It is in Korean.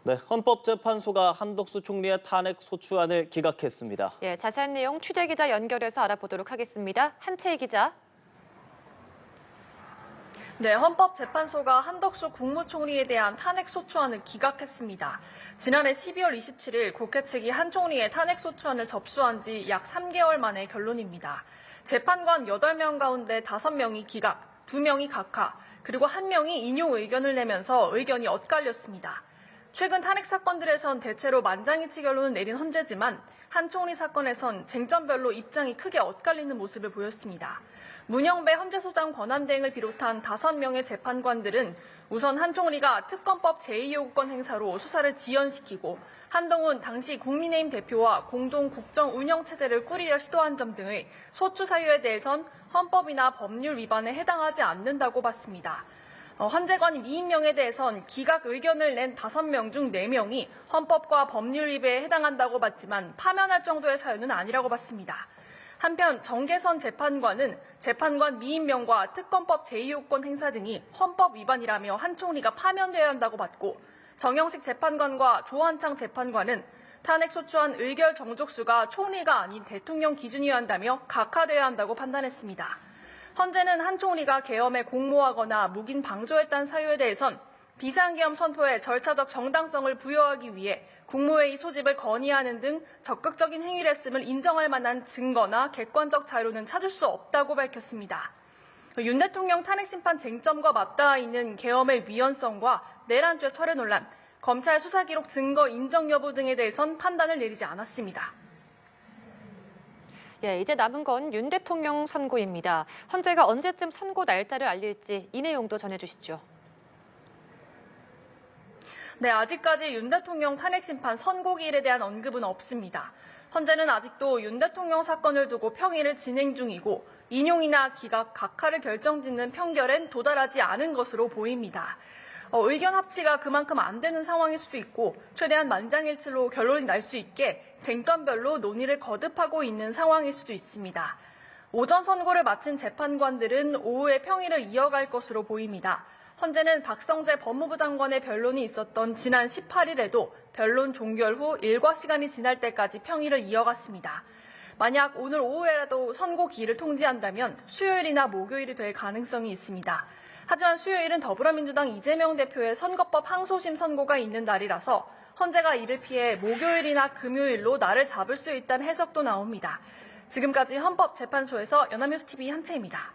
네, 헌법재판소가 한덕수 총리의 탄핵 소추안을 기각했습니다. 예, 자세한 내용 취재기자 연결해서 알아보도록 하겠습니다. 한채희 기자. 네, 헌법재판소가 한덕수 국무총리에 대한 탄핵 소추안을 기각했습니다. 지난해 12월 27일 국회 측이 한 총리의 탄핵 소추안을 접수한 지 약 3개월 만의 결론입니다. 재판관 8명 가운데 5명이 기각, 2명이 각하, 그리고 1명이 인용 의견을 내면서 의견이 엇갈렸습니다. 최근 탄핵 사건들에선 대체로 만장일치 결론을 내린 헌재지만 한 총리 사건에선 쟁점별로 입장이 크게 엇갈리는 모습을 보였습니다. 문영배 헌재소장 권한대행을 비롯한 5명의 재판관들은 우선 한 총리가 특검법 제2요구권 행사로 수사를 지연시키고 한동훈 당시 국민의힘 대표와 공동 국정 운영 체제를 꾸리려 시도한 점 등의 소추 사유에 대해선 헌법이나 법률 위반에 해당하지 않는다고 봤습니다. 헌재관 20명에 대해선 기각 의견을 낸 5명 중 4명이 헌법과 법률 위배에 해당한다고 봤지만 파면할 정도의 사유는 아니라고 봤습니다. 한편 정계선 재판관은 재판관 미임명과 특검법 제2요구권 행사 등이 헌법 위반이라며 한 총리가 파면되어야 한다고 봤고, 정영식 재판관과 조한창 재판관은 탄핵소추안 의결 정족수가 총리가 아닌 대통령 기준이어야 한다며 각하되어야 한다고 판단했습니다. 헌재는 한 총리가 계엄에 공모하거나 묵인 방조했다는 사유에 대해선 비상계엄 선포에 절차적 정당성을 부여하기 위해 국무회의 소집을 건의하는 등 적극적인 행위를 했음을 인정할 만한 증거나 객관적 자료는 찾을 수 없다고 밝혔습니다. 윤 대통령 탄핵심판 쟁점과 맞닿아 있는 계엄의 위헌성과 내란죄 철회 논란, 검찰 수사기록 증거 인정 여부 등에 대해선 판단을 내리지 않았습니다. 예, 이제 남은 건 윤 대통령 선고입니다. 헌재가 언제쯤 선고 날짜를 알릴지 이 내용도 전해주시죠. 네, 아직까지 윤 대통령 탄핵심판 선고기일에 대한 언급은 없습니다. 헌재는 아직도 윤 대통령 사건을 두고 평의를 진행 중이고 인용이나 기각, 각하를 결정짓는 평결엔 도달하지 않은 것으로 보입니다. 의견 합치가 그만큼 안 되는 상황일 수도 있고 최대한 만장일치로 결론이 날 수 있게 쟁점별로 논의를 거듭하고 있는 상황일 수도 있습니다. 오전 선고를 마친 재판관들은 오후에 평의를 이어갈 것으로 보입니다. 헌재는 박성재 법무부 장관의 변론이 있었던 지난 18일에도 변론 종결 후 일과 시간이 지날 때까지 평의를 이어갔습니다. 만약 오늘 오후에라도 선고 기일을 통지한다면 수요일이나 목요일이 될 가능성이 있습니다. 하지만 수요일은 더불어민주당 이재명 대표의 선거법 항소심 선고가 있는 날이라서 헌재가 이를 피해 목요일이나 금요일로 날을 잡을 수 있다는 해석도 나옵니다. 지금까지 헌법재판소에서 연합뉴스TV 한채입니다.